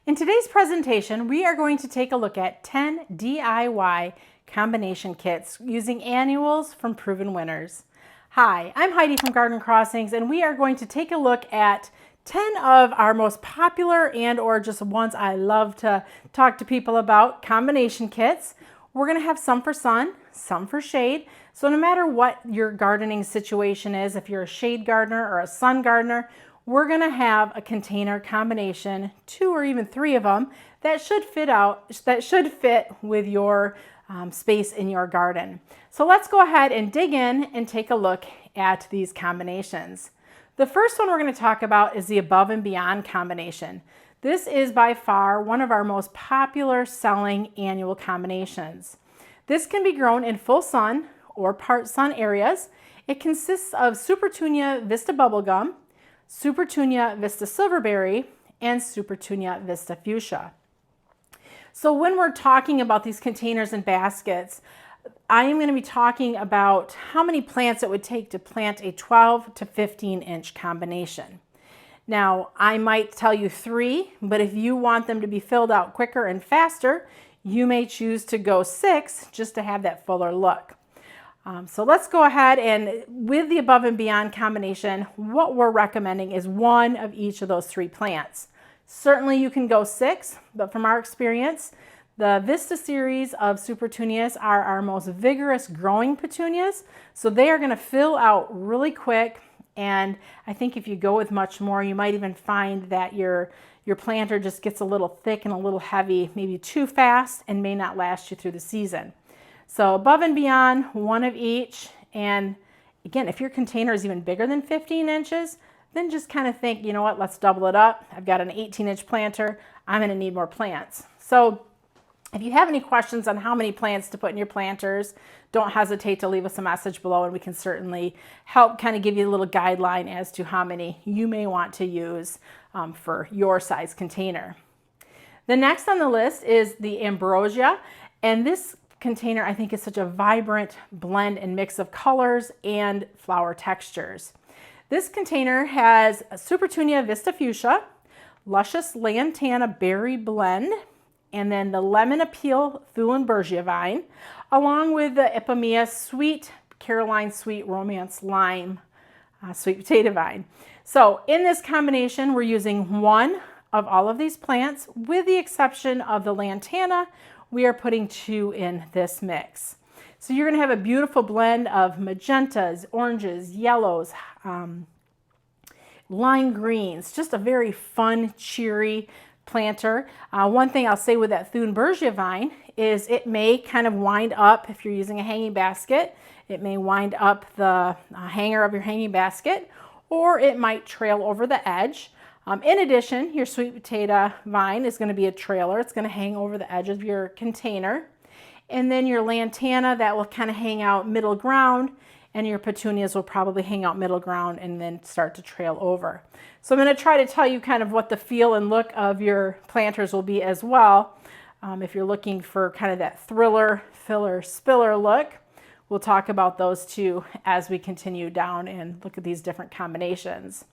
In today's presentation, we are going to take a look at 10 DIY combination kits using annuals from proven winners. Hi, I'm Heidi from Garden Crossings, and we are going to take a look at 10 of our most popular or just ones I love to talk to people about combination kits. We're going to have some for sun, some for shade. So no matter what your gardening situation is, if you're a shade gardener or a sun gardener, we're going to have a container combination, 2 or even 3 of them, that should fit with your space in your garden. So let's go ahead and dig in and take a look at these combinations. The first one we're going to talk about is the Above and Beyond combination. This is by far one of our most popular selling annual combinations. This can be grown in full sun or part sun areas. It consists of Supertunia Vista Bubblegum, Supertunia Vista Silverberry, and Supertunia Vista Fuchsia. So when we're talking about these containers and baskets, I am going to be talking about how many plants it would take to plant a 12 to 15 inch combination. Now, I might tell you 3, but if you want them to be filled out quicker and faster, you may choose to go 6 just to have that fuller look. So let's go ahead, and with the Above and Beyond combination, what we're recommending is 1 of each of those 3 plants. Certainly you can go 6, but from our experience, the Vista series of Supertunias are our most vigorous growing petunias, so they are going to fill out really quick. And I think if you go with much more, you might even find that your planter just gets a little thick and a little heavy, maybe too fast, and may not last you through the season. So Above and Beyond, 1 of each. And again, if your container is even bigger than 15 inches, then just kind of think, you know what, let's double it up. I've got an 18-inch planter. I'm going to need more plants. So if you have any questions on how many plants to put in your planters, don't hesitate to leave us a message below, and we can certainly help kind of give you a little guideline as to how many you may want to use for your size container. The next on the list is the Ambrosia, and this container I think is such a vibrant blend and mix of colors and flower textures. This container has a Supertunia Vista Fuchsia, Luscious Lantana Berry Blend, and then the Lemon Appeal Thulenbergia Vine, along with the Ipomoea Sweet Caroline Sweet Romance Lime Sweet Potato Vine. So in this combination, we're using 1 of all of these plants, with the exception of the Lantana. We are putting 2 in this mix. So you're going to have a beautiful blend of magentas, oranges, yellows, lime greens, just a very fun, cheery planter. One thing I'll say with that Thulenbergia vine is it may kind of wind up, if you're using a hanging basket, it may wind up the hanger of your hanging basket, or it might trail over the edge. In addition, your sweet potato vine is going to be a trailer. It's going to hang over the edge of your container. And then your lantana, that will kind of hang out middle ground, and your petunias will probably hang out middle ground and then start to trail over. So I'm going to try to tell you kind of what the feel and look of your planters will be as well. If you're looking for kind of that thriller, filler, spiller look, we'll talk about those 2 as we continue down and look at these different combinations.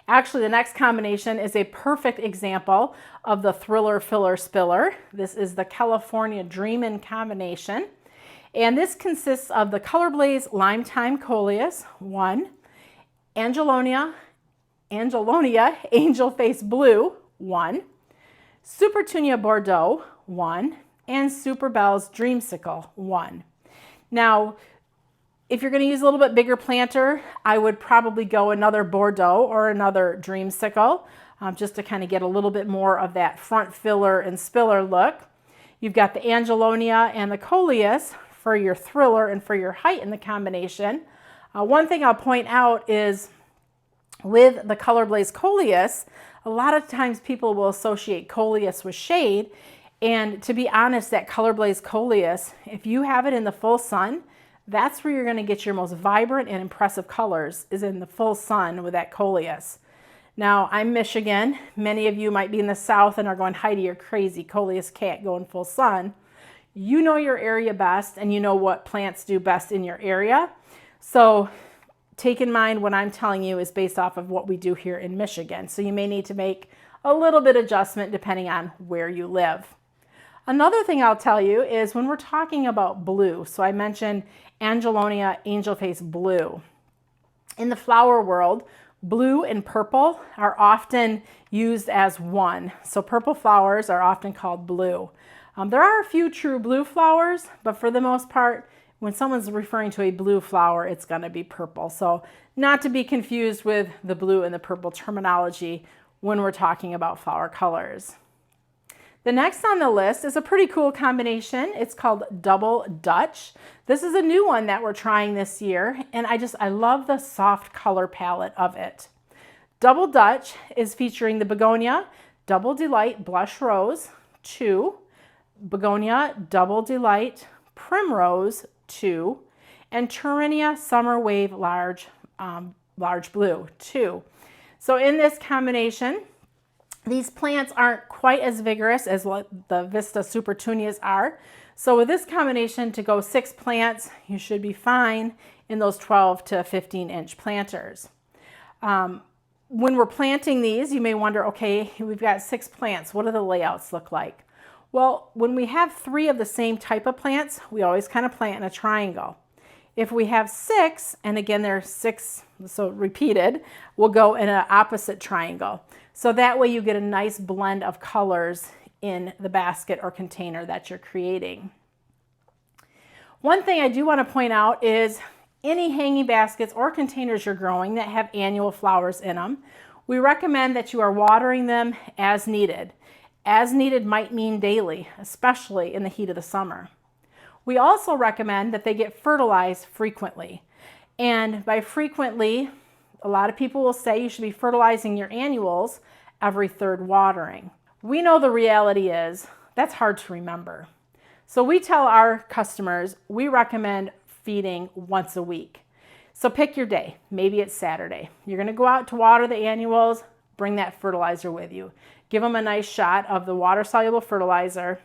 Actually, the next combination is a perfect example of the thriller, filler, spiller. This is the California Dreamin' combination. And this consists of the Color Blaze Lime Time Coleus, 1, Angelonia Angel Face Blue, 1, Supertunia Bordeaux, 1, and Superbell's Dreamsicle, 1. Now, if you're going to use a little bit bigger planter, I would probably go another Bordeaux or another Dreamsicle, just to kind of get a little bit more of that front filler and spiller look. You've got the Angelonia and the Coleus for your thriller and for your height in the combination. One thing I'll point out is with the Color Blaze Coleus, a lot of times people will associate Coleus with shade. And to be honest, that Color Blaze Coleus, if you have it in the full sun, that's where you're going to get your most vibrant and impressive colors, is in the full sun with that Coleus. Now, I'm Michigan. Many of you might be in the South and are going, Heidi, you're crazy. Coleus can't go in full sun. You know your area best, and you know what plants do best in your area. So take in mind what I'm telling you is based off of what we do here in Michigan. So you may need to make a little bit adjustment depending on where you live. Another thing I'll tell you is when we're talking about blue, so I mentioned Angelonia angelface blue. In the flower world, blue and purple are often used as one. So purple flowers are often called blue. There are a few true blue flowers, but for the most part, when someone's referring to a blue flower, it's going to be purple. So not to be confused with the blue and the purple terminology when we're talking about flower colors. The next on the list is a pretty cool combination. It's called Double Dutch. This is a new one that we're trying this year, and I love the soft color palette of it. Double Dutch is featuring the Begonia Double Delight Blush Rose 2, Begonia Double Delight Primrose 2, and Turenia Summer Wave Large Blue 2. So in this combination, these plants aren't quite as vigorous as what the Vista Supertunias are. So with this combination, to go 6 plants, you should be fine in those 12 to 15 inch planters. When we're planting these, you may wonder, okay, we've got 6 plants. What do the layouts look like? Well, when we have 3 of the same type of plants, we always kind of plant in a triangle. If we have 6, and again, there are 6, so repeated, we'll go in an opposite triangle. So that way you get a nice blend of colors in the basket or container that you're creating. One thing I do want to point out is any hanging baskets or containers you're growing that have annual flowers in them, we recommend that you are watering them as needed. As needed might mean daily, especially in the heat of the summer. We also recommend that they get fertilized frequently. And by frequently, a lot of people will say you should be fertilizing your annuals every 3rd watering. We know the reality is that's hard to remember. So we tell our customers we recommend feeding once a week. So pick your day. Maybe it's Saturday. You're going to go out to water the annuals, bring that fertilizer with you. Give them a nice shot of the water-soluble fertilizer,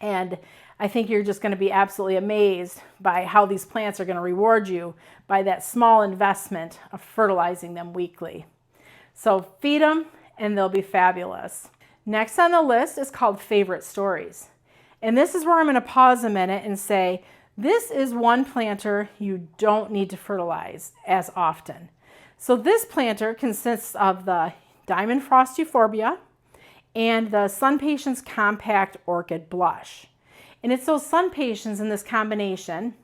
and I think you're just going to be absolutely amazed by how these plants are going to reward you by that small investment of fertilizing them weekly. So feed them and they'll be fabulous. Next on the list is called Favorite Stories. And this is where I'm going to pause a minute and say, this is one planter you don't need to fertilize as often. So this planter consists of the Diamond Frost Euphorbia and the Sun Patience Compact Orchid Blush. And it's those Sun Patience in this combination,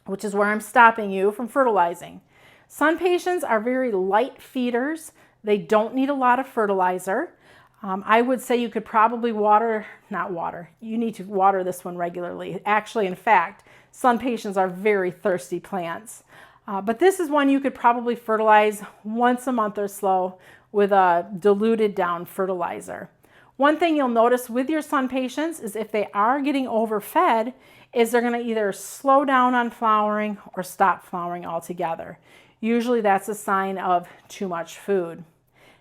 which is where I'm stopping you from fertilizing. Sun Patience are very light feeders. They don't need a lot of fertilizer. I would say you could probably you need to water this one regularly. Actually, in fact, Sun Patience are very thirsty plants. But this is one you could probably fertilize once a month or so with a diluted down fertilizer. One thing you'll notice with your Sun Patience is if they are getting overfed, is they're going to either slow down on flowering or stop flowering altogether. Usually that's a sign of too much food.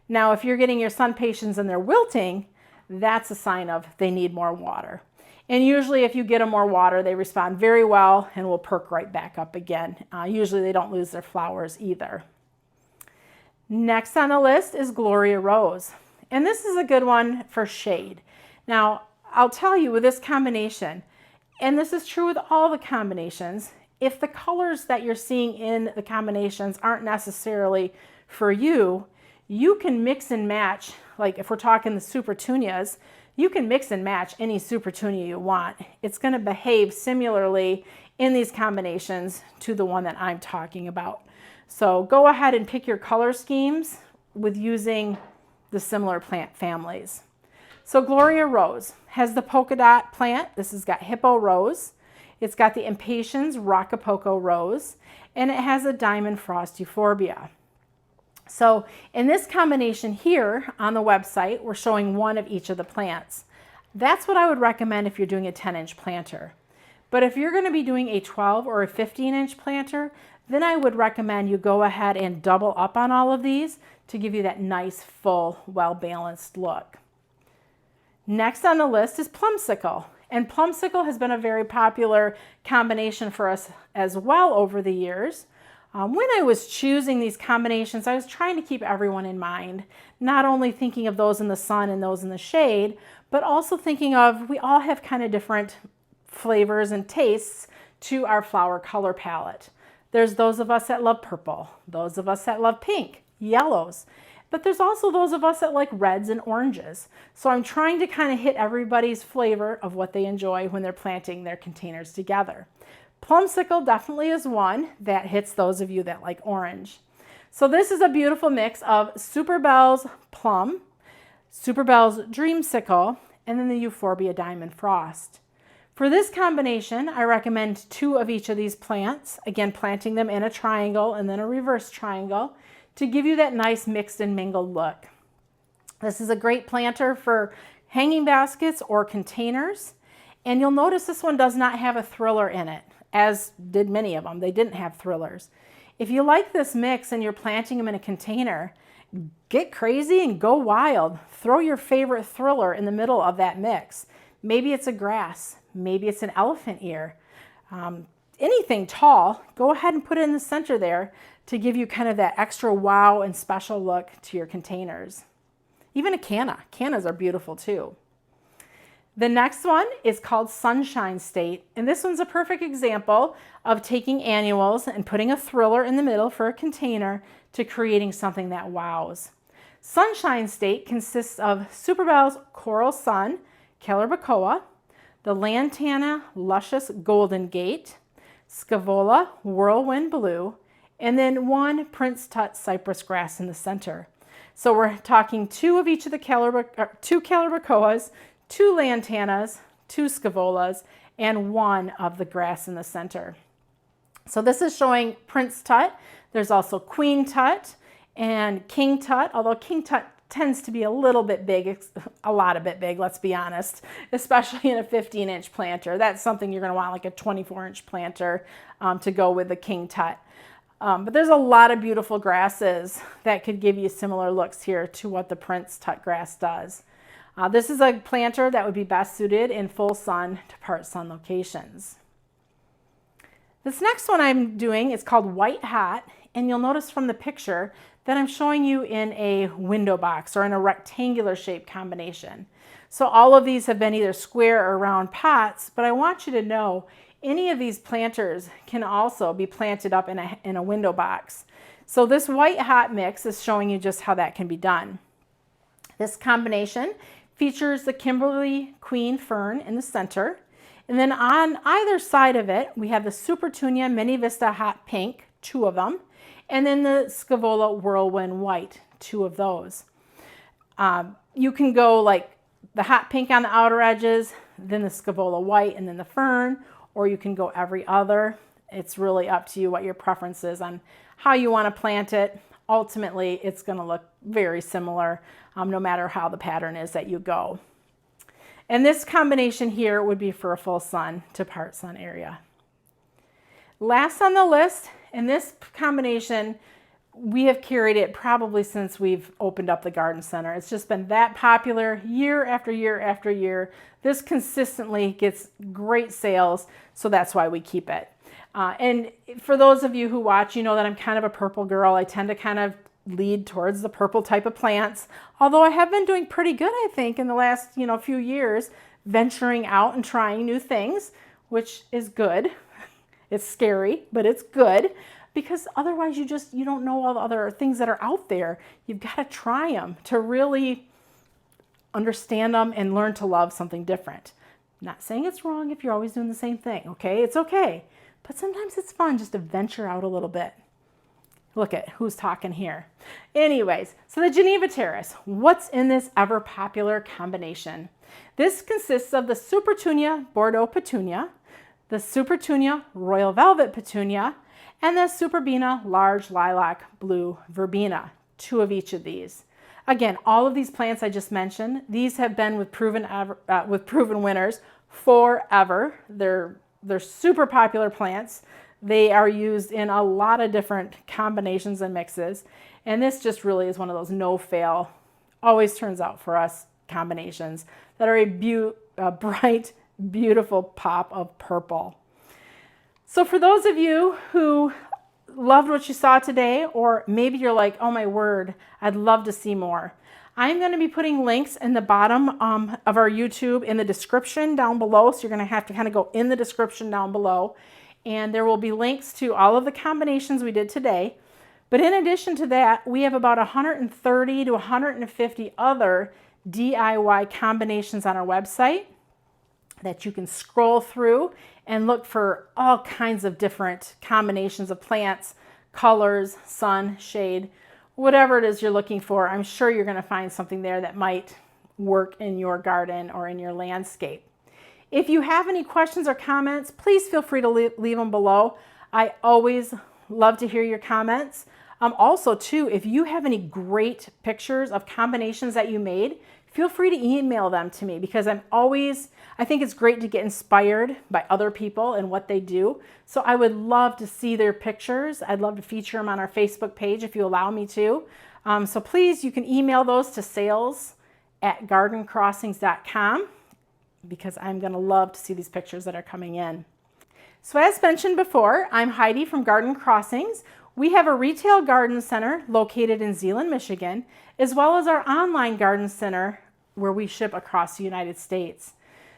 Now, if you're getting your Sun Patience and they're wilting, that's a sign of they need more water. And usually if you get them more water, they respond very well and will perk right back up again. Usually they don't lose their flowers either. Next on the list is Gloria Rose. And this is a good one for shade. Now, I'll tell you with this combination, and this is true with all the combinations, if the colors that you're seeing in the combinations aren't necessarily for you, you can mix and match. Like if we're talking the Supertunias, you can mix and match any Supertunia you want. It's going to behave similarly in these combinations to the one that I'm talking about. So go ahead and pick your color schemes with using the similar plant families. So Gloria Rose has the polka dot plant. This has got Hippo Rose. It's got the Impatiens Rocapoco Rose, and it has a Diamond Frost Euphorbia. So in this combination here on the website, we're showing one of each of the plants. That's what I would recommend if you're doing a 10-inch planter. But if you're going to be doing a 12 or a 15-inch planter, then I would recommend you go ahead and double up on all of these to give you that nice, full, well-balanced look. Next on the list is Plumsicle. And Plumsicle has been a very popular combination for us as well over the years. When I was choosing these combinations, I was trying to keep everyone in mind, not only thinking of those in the sun and those in the shade, but also thinking of we all have kind of different flavors and tastes to our flower color palette. There's those of us that love purple, those of us that love pink, yellows, but there's also those of us that like reds and oranges. So I'm trying to kind of hit everybody's flavor of what they enjoy when they're planting their containers together. Plumsicle definitely is one that hits those of you that like orange. So this is a beautiful mix of Superbell's Plum, Superbell's Dreamsicle, and then the Euphorbia Diamond Frost. For this combination, I recommend 2 of each of these plants, again planting them in a triangle and then a reverse triangle to give you that nice mixed and mingled look. This is a great planter for hanging baskets or containers, and you'll notice this one does not have a thriller in it, as did many of them. They didn't have thrillers. If you like this mix and you're planting them in a container, get crazy and go wild. Throw your favorite thriller in the middle of that mix. Maybe it's a grass, maybe it's an elephant ear. Anything tall, go ahead and put it in the center there to give you kind of that extra wow and special look to your containers. Even a canna. Cannas are beautiful too. The next one is called Sunshine State, and this one's a perfect example of taking annuals and putting a thriller in the middle for a container to creating something that wows. Sunshine State consists of Superbell's Coral Sun, Calibrachoa, the Lantana Luscious Golden Gate, Scaevola Whirlwind Blue, and then 1 Prince Tut Cypress Grass in the center. So we're talking 2 of each of the 2 Calibrachoas, 2 Lantanas, 2 Scaevolas, and 1 of the grass in the center. So this is showing Prince Tut. There's also Queen Tut and King Tut, although King Tut tends to be a little bit big, a lot of bit big, let's be honest, especially in a 15-inch planter. That's something you're going to want like a 24-inch planter to go with the King Tut. But there's a lot of beautiful grasses that could give you similar looks here to what the Prince Tut grass does. This is a planter that would be best suited in full sun to part sun locations. This next one I'm doing is called White Hot, and you'll notice from the picture that I'm showing you in a window box or in a rectangular shape combination. So all of these have been either square or round pots, but I want you to know any of these planters can also be planted up in a window box. So this White Hot mix is showing you just how that can be done. This combination features the Kimberly Queen Fern in the center, and then on either side of it we have the Supertunia Mini Vista Hot Pink, 2 of them, and then the Scaevola Whirlwind White, 2 of those. You can go like the hot pink on the outer edges, then the Scaevola White, and then the fern, or you can go every other. It's really up to you what your preference is on how you want to plant it. Ultimately, it's going to look very similar no matter how the pattern is that you go. And this combination here would be for a full sun to part sun area. Last on the list, and this combination, we have carried it probably since we've opened up the garden center. It's just been that popular year after year after year. This consistently gets great sales, so that's why we keep it. And for those of you who watch, you know that I'm kind of a purple girl. I tend to kind of lead towards the purple type of plants, although I have been doing pretty good, I think, in the last few years, venturing out and trying new things, which is good. It's scary, but it's good, because otherwise you don't know all the other things that are out there. You've got to try them to really understand them and learn to love something different. Not saying it's wrong if you're always doing the same thing, okay? It's okay. But sometimes it's fun just to venture out a little bit. Look at who's talking here. Anyways, so the Geneva Terrace, what's in this ever popular combination? This consists of the Supertunia Bordeaux Petunia, the Supertunia Royal Velvet Petunia, and the Superbena Large Lilac Blue Verbena, 2 of each of these. Again, all of these plants I just mentioned, these have been with proven winners forever. They're super popular plants. They are used in a lot of different combinations and mixes, and this just really is one of those no-fail, always turns out for us combinations that are a bright, beautiful pop of purple. So for those of you who loved what you saw today, or maybe you're like, oh my word, I'd love to see more. I'm going to be putting links in the bottom of our YouTube in the description down below. So you're going to have to kind of go in the description down below. And there will be links to all of the combinations we did today. But in addition to that, we have about 130 to 150 other DIY combinations on our website that you can scroll through and look for all kinds of different combinations of plants, colors, sun, shade, whatever it is you're looking for. I'm sure you're going to find something there that might work in your garden or in your landscape. If you have any questions or comments, please feel free to leave them below. I always love to hear your comments. Also, too, if you have any great pictures of combinations that you made, feel free to email them to me, because I think it's great to get inspired by other people and what they do. So I would love to see their pictures. I'd love to feature them on our Facebook page if you allow me to. So please, you can email those to sales@gardencrossings.com, because I'm going to love to see these pictures that are coming in. So as mentioned before, I'm Heidi from Garden Crossings. We have a retail garden center located in Zeeland, Michigan, as well as our online garden center where we ship across the United States.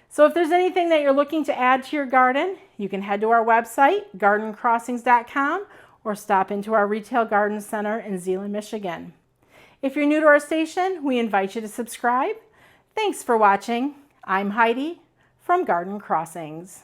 So if there's anything that you're looking to add to your garden, you can head to our website, gardencrossings.com, or stop into our retail garden center in Zeeland, Michigan. If you're new to our station, we invite you to subscribe. Thanks for watching. I'm Heidi from Garden Crossings.